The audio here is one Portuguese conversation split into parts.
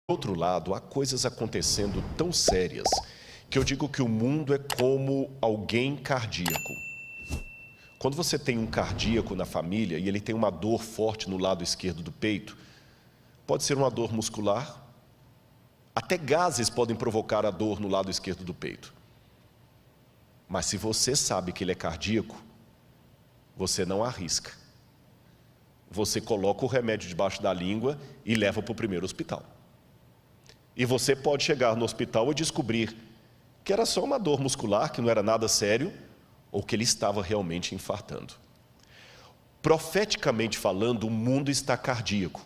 outro lado, há coisas acontecendo tão sérias que eu digo que o mundo é como alguém cardíaco. Quando você tem um cardíaco na família e ele tem uma dor forte no lado esquerdo do peito, pode ser uma dor muscular, até gases podem provocar a dor no lado esquerdo do peito. Mas se você sabe que ele é cardíaco, você não arrisca. Você coloca o remédio debaixo da língua e leva para o primeiro hospital. E você pode chegar no hospital e descobrir que era só uma dor muscular, que não era nada sério, ou que ele estava realmente infartando. Profeticamente falando, o mundo está cardíaco.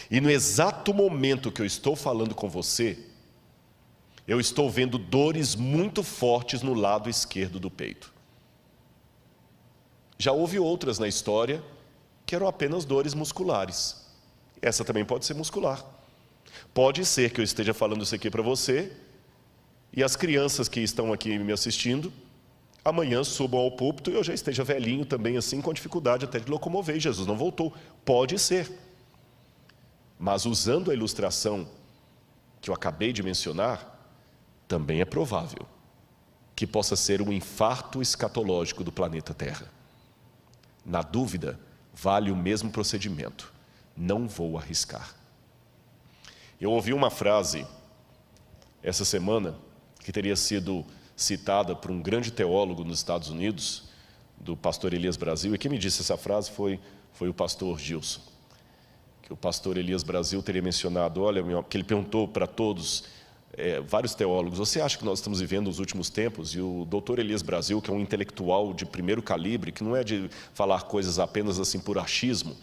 E no exato momento que eu estou falando com você, eu estou vendo dores muito fortes no lado esquerdo do peito. Já houve outras na história que eram apenas dores musculares. Essa também pode ser muscular. Pode ser que eu esteja falando isso aqui para você e as crianças que estão aqui me assistindo, amanhã subam ao púlpito e eu já esteja velhinho também assim, com dificuldade até de locomover, e Jesus não voltou. Pode ser. Mas usando a ilustração que eu acabei de mencionar, também é provável que possa ser um infarto escatológico do planeta Terra. Na dúvida, vale o mesmo procedimento. Não vou arriscar. Eu ouvi uma frase essa semana que teria sido citada por um grande teólogo nos Estados Unidos, do pastor Elias Brasil, e quem me disse essa frase foi o pastor Gilson. Que o pastor Elias Brasil teria mencionado, olha, que ele perguntou para todos, vários teólogos, você acha que nós estamos vivendo os últimos tempos? E o doutor Elias Brasil, que é um intelectual de primeiro calibre, que não é de falar coisas apenas assim por achismo,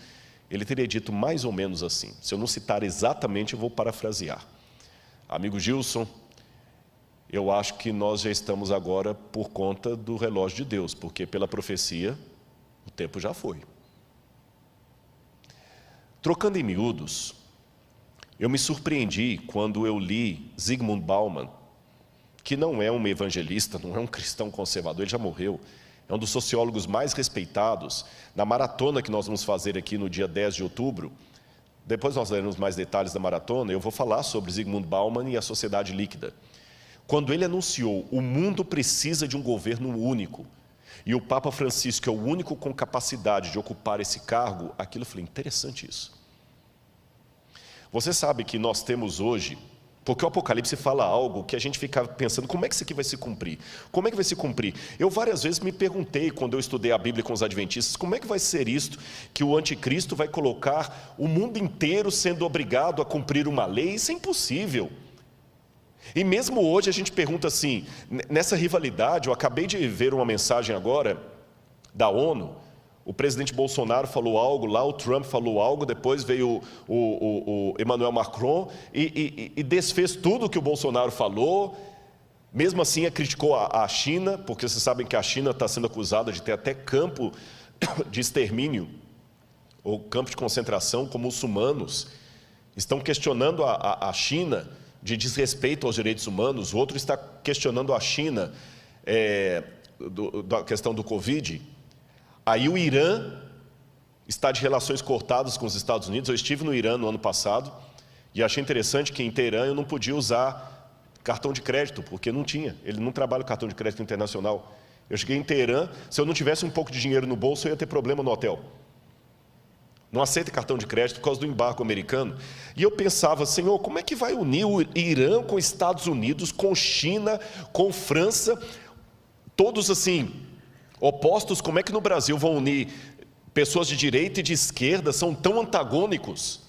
ele teria dito mais ou menos assim. Se eu não citar exatamente, eu vou parafrasear. Amigo Gilson, eu acho que nós já estamos agora por conta do relógio de Deus, porque pela profecia, o tempo já foi. Trocando em miúdos, eu me surpreendi quando eu li Zygmunt Bauman, que não é um evangelista, não é um cristão conservador, ele já morreu, é um dos sociólogos mais respeitados. Na maratona que nós vamos fazer aqui no dia 10 de outubro, depois nós daremos mais detalhes da maratona, eu vou falar sobre Zygmunt Bauman e a sociedade líquida. Quando ele anunciou, o mundo precisa de um governo único, e o Papa Francisco é o único com capacidade de ocupar esse cargo, aquilo eu falei, interessante isso. Você sabe que nós temos hoje, porque o Apocalipse fala algo que a gente fica pensando, como é que isso aqui vai se cumprir? Como é que vai se cumprir? Eu várias vezes me perguntei, quando eu estudei a Bíblia com os adventistas, como é que vai ser isto, que o anticristo vai colocar o mundo inteiro sendo obrigado a cumprir uma lei? Isso é impossível. E mesmo hoje a gente pergunta assim, nessa rivalidade, eu acabei de ver uma mensagem agora da ONU, o presidente Bolsonaro falou algo, lá o Trump falou algo, depois veio o Emmanuel Macron e desfez tudo o que o Bolsonaro falou, mesmo assim criticou a China, porque vocês sabem que a China está sendo acusada de ter até campo de extermínio, ou campo de concentração com muçulmanos, estão questionando a China de desrespeito aos direitos humanos, o outro está questionando a China da questão do Covid. Aí o Irã está de relações cortadas com os Estados Unidos. Eu estive no Irã no ano passado e achei interessante que em Teherã eu não podia usar cartão de crédito, porque não tinha, ele não trabalha com cartão de crédito internacional. Eu cheguei em Teherã, se eu não tivesse um pouco de dinheiro no bolso, eu ia ter problema no hotel. Não aceita cartão de crédito por causa do embargo americano. E eu pensava, Senhor, como é que vai unir o Irã com os Estados Unidos, com China, com França, todos assim, opostos? Como é que no Brasil vão unir pessoas de direita e de esquerda, são tão antagônicos?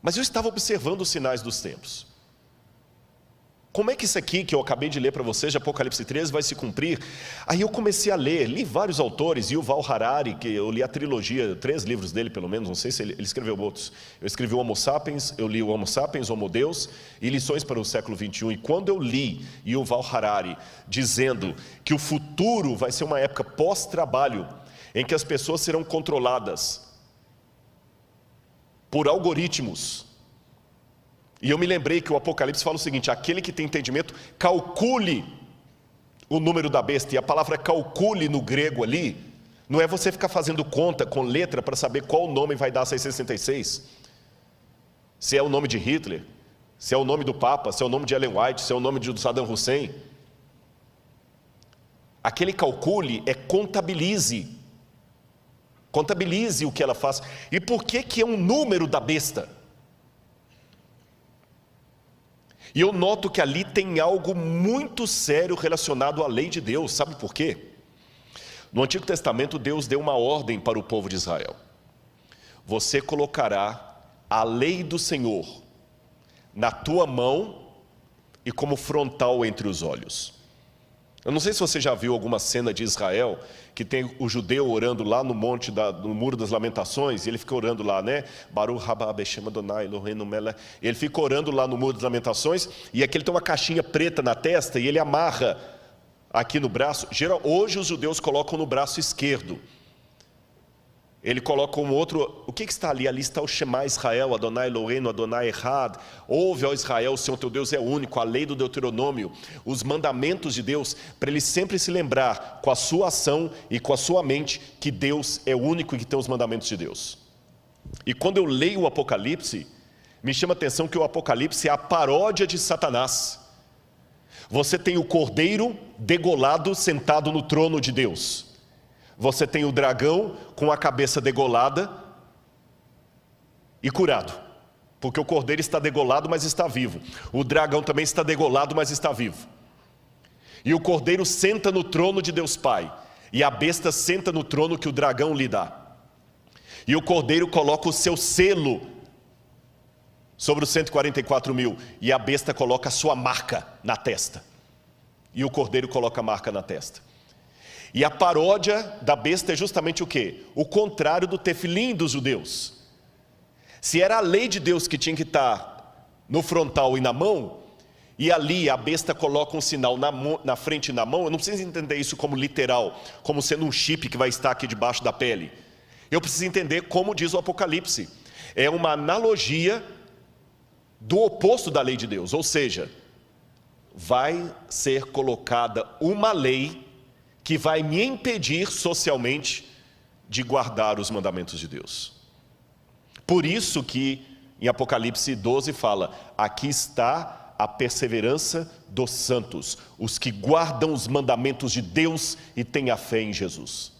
Mas eu estava observando os sinais dos tempos. Como é que isso aqui que eu acabei de ler para vocês, de Apocalipse 13, vai se cumprir? Aí eu comecei a ler, li vários autores, Yuval Harari, que eu li a trilogia, 3 livros dele pelo menos, não sei se ele escreveu outros. Eu escrevi o Homo Sapiens, eu li o Homo Sapiens, Homo Deus e Lições para o Século XXI. E quando eu li Yuval Harari dizendo que o futuro vai ser uma época pós-trabalho, em que as pessoas serão controladas por algoritmos, e eu me lembrei que o Apocalipse fala o seguinte, aquele que tem entendimento, calcule o número da besta. E a palavra calcule no grego ali, não é você ficar fazendo conta com letra para saber qual nome vai dar 666. se é o nome de Hitler, se é o nome do Papa, se é o nome de Ellen White, se é o nome de Saddam Hussein. Aquele calcule é contabilize. Contabilize o que ela faz. E por que é um número da besta? E eu noto que ali tem algo muito sério relacionado à lei de Deus. Sabe por quê? No Antigo Testamento, Deus deu uma ordem para o povo de Israel. Você colocará a lei do Senhor na tua mão e como frontal entre os olhos. Eu não sei se você já viu alguma cena de Israel, que tem o judeu orando lá no monte, no Muro das Lamentações, e ele fica orando lá, né? Baruch haba Beshem Adonai Eloheinu melech. Ele fica orando lá no Muro das Lamentações, e aqui ele tem uma caixinha preta na testa, e ele amarra aqui no braço. Hoje os judeus colocam no braço esquerdo. Ele coloca um outro, o que está ali? Ali está o Shema Israel, Adonai Eloheinu, Adonai Echad. Ouve, ó Israel, o Senhor teu Deus é único, a lei do Deuteronômio, os mandamentos de Deus, para ele sempre se lembrar com a sua ação e com a sua mente que Deus é único e que tem os mandamentos de Deus. E quando eu leio o Apocalipse, me chama a atenção que o Apocalipse é a paródia de Satanás. Você tem o cordeiro degolado sentado no trono de Deus. Você tem o dragão com a cabeça degolada e curado. Porque o cordeiro está degolado, mas está vivo. O dragão também está degolado, mas está vivo. E o cordeiro senta no trono de Deus Pai. E a besta senta no trono que o dragão lhe dá. E o cordeiro coloca o seu selo sobre os 144 mil. E a besta coloca a sua marca na testa. E o cordeiro coloca a marca na testa. E a paródia da besta é justamente o quê? O contrário do tefilim dos judeus. Se era a lei de Deus que tinha que estar no frontal e na mão, e ali a besta coloca um sinal na frente e na mão, eu não preciso entender isso como literal, como sendo um chip que vai estar aqui debaixo da pele. Eu preciso entender como diz o Apocalipse. É uma analogia do oposto da lei de Deus, ou seja, vai ser colocada uma lei que vai me impedir socialmente de guardar os mandamentos de Deus. Por isso que em Apocalipse 12 fala, aqui está a perseverança dos santos, os que guardam os mandamentos de Deus e têm a fé em Jesus.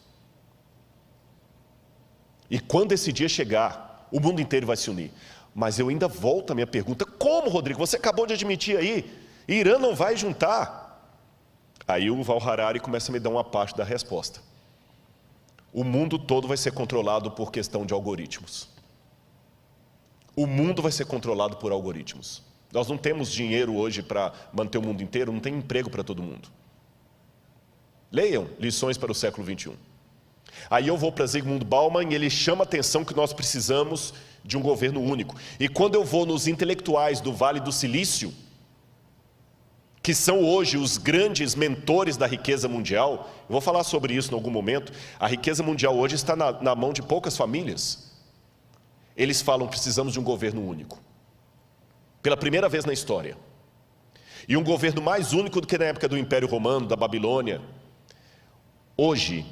E quando esse dia chegar, o mundo inteiro vai se unir. Mas eu ainda volto à minha pergunta, como, Rodrigo? Você acabou de admitir aí, Irã não vai juntar. Aí o Val Harari começa a me dar uma parte da resposta. O mundo todo vai ser controlado por questão de algoritmos. O mundo vai ser controlado por algoritmos. Nós não temos dinheiro hoje para manter o mundo inteiro, não tem emprego para todo mundo. Leiam Lições para o século 21. Aí eu vou para Zygmunt Bauman e ele chama a atenção que nós precisamos de um governo único. E quando eu vou nos intelectuais do Vale do Silício, que são hoje os grandes mentores da riqueza mundial, eu vou falar sobre isso em algum momento, a riqueza mundial hoje está na mão de poucas famílias. Eles falam, precisamos de um governo único. Pela primeira vez na história. E um governo mais único do que na época do Império Romano, da Babilônia. Hoje,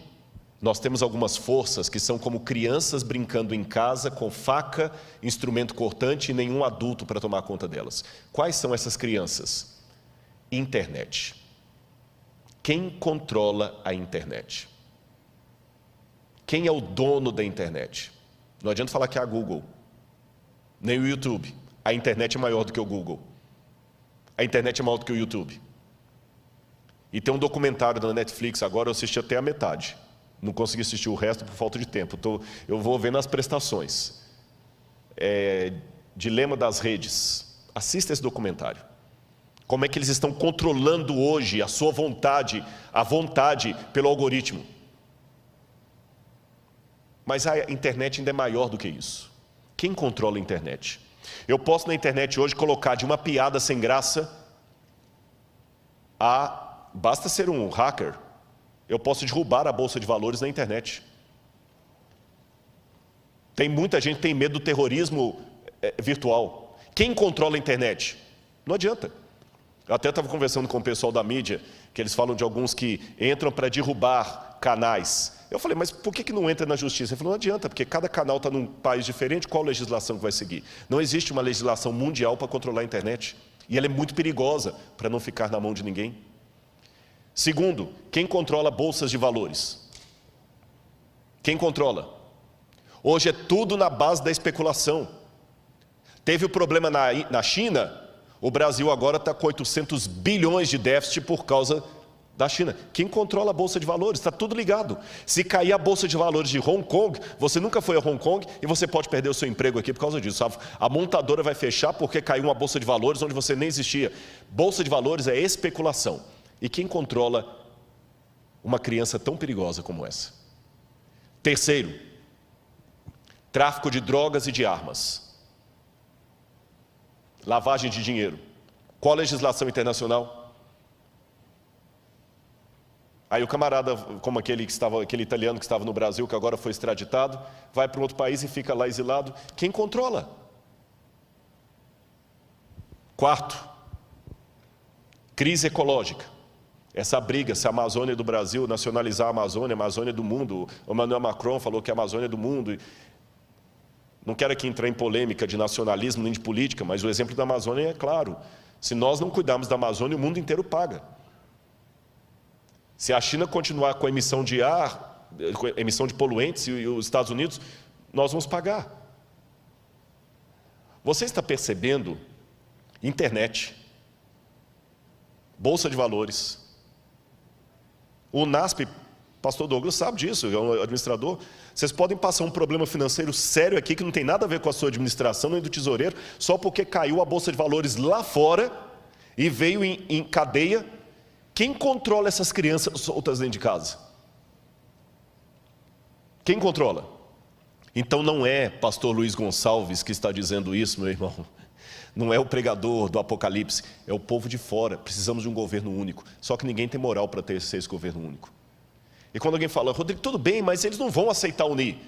nós temos algumas forças que são como crianças brincando em casa com faca, instrumento cortante e nenhum adulto para tomar conta delas. Quais são essas crianças? Internet. Quem controla a internet? Quem é o dono da internet? Não adianta falar que é a Google, nem o YouTube. A internet é maior do que o Google. A internet é maior do que o YouTube. E tem um documentário da Netflix, agora eu assisti até a metade. Não consegui assistir o resto por falta de tempo. Eu vou vendo as prestações. Dilema das redes. Assista esse documentário. Como é que eles estão controlando hoje a sua vontade, a vontade pelo algoritmo. Mas a internet ainda é maior do que isso. Quem controla a internet? Eu posso na internet hoje colocar de uma piada sem graça a... Basta ser um hacker. Eu posso derrubar a bolsa de valores na internet. Tem muita gente que tem medo do terrorismo virtual. Quem controla a internet? Não adianta. Eu até estava conversando com o pessoal da mídia, que eles falam de alguns que entram para derrubar canais. Eu falei, mas por que não entra na justiça? Ele falou, não adianta, porque cada canal está num país diferente, qual legislação que vai seguir? Não existe uma legislação mundial para controlar a internet. E ela é muito perigosa para não ficar na mão de ninguém. Segundo, quem controla bolsas de valores? Quem controla? Hoje é tudo na base da especulação. Teve o problema na China, o Brasil agora está com 800 bilhões de déficit por causa da China. Quem controla a Bolsa de Valores? Está tudo ligado. Se cair a Bolsa de Valores de Hong Kong, você nunca foi a Hong Kong e você pode perder o seu emprego aqui por causa disso. Sabe? A montadora vai fechar porque caiu uma Bolsa de Valores onde você nem existia. Bolsa de Valores é especulação. E quem controla uma criança tão perigosa como essa? Terceiro, tráfico de drogas e de armas. Lavagem de dinheiro. Qual a legislação internacional? Aí o camarada, como aquele italiano que estava no Brasil, que agora foi extraditado, vai para um outro país e fica lá exilado. Quem controla? Quarto, crise ecológica. Essa briga, se a Amazônia do Brasil nacionalizar a Amazônia do mundo. O Emmanuel Macron falou que a Amazônia é do mundo. Não quero aqui entrar em polêmica de nacionalismo nem de política, mas o exemplo da Amazônia é claro. Se nós não cuidarmos da Amazônia, o mundo inteiro paga. Se a China continuar com a emissão de ar, com a emissão de poluentes e os Estados Unidos, nós vamos pagar. Você está percebendo? Internet, Bolsa de Valores, o NASP, pastor Douglas sabe disso, é um administrador. Vocês podem passar um problema financeiro sério aqui que não tem nada a ver com a sua administração nem do tesoureiro, só porque caiu a Bolsa de Valores lá fora e veio em cadeia. Quem controla essas crianças soltas dentro de casa? Quem controla? Então não é pastor Luiz Gonçalves que está dizendo isso, meu irmão. Não é o pregador do Apocalipse, é o povo de fora. Precisamos de um governo único. Só que ninguém tem moral para ter esse governo único. E quando alguém fala, Rodrigo, tudo bem, mas eles não vão aceitar unir.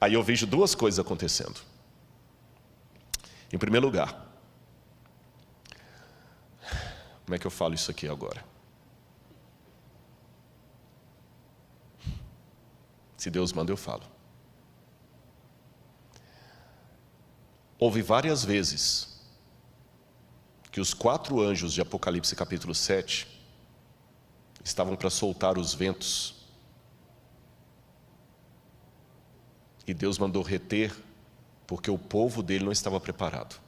Aí eu vejo duas coisas acontecendo. Em primeiro lugar, como é que eu falo isso aqui agora? Se Deus manda, eu falo. Houve várias vezes que os 4 anjos de Apocalipse capítulo 7 estavam para soltar os ventos. E Deus mandou reter, porque o povo dele não estava preparado.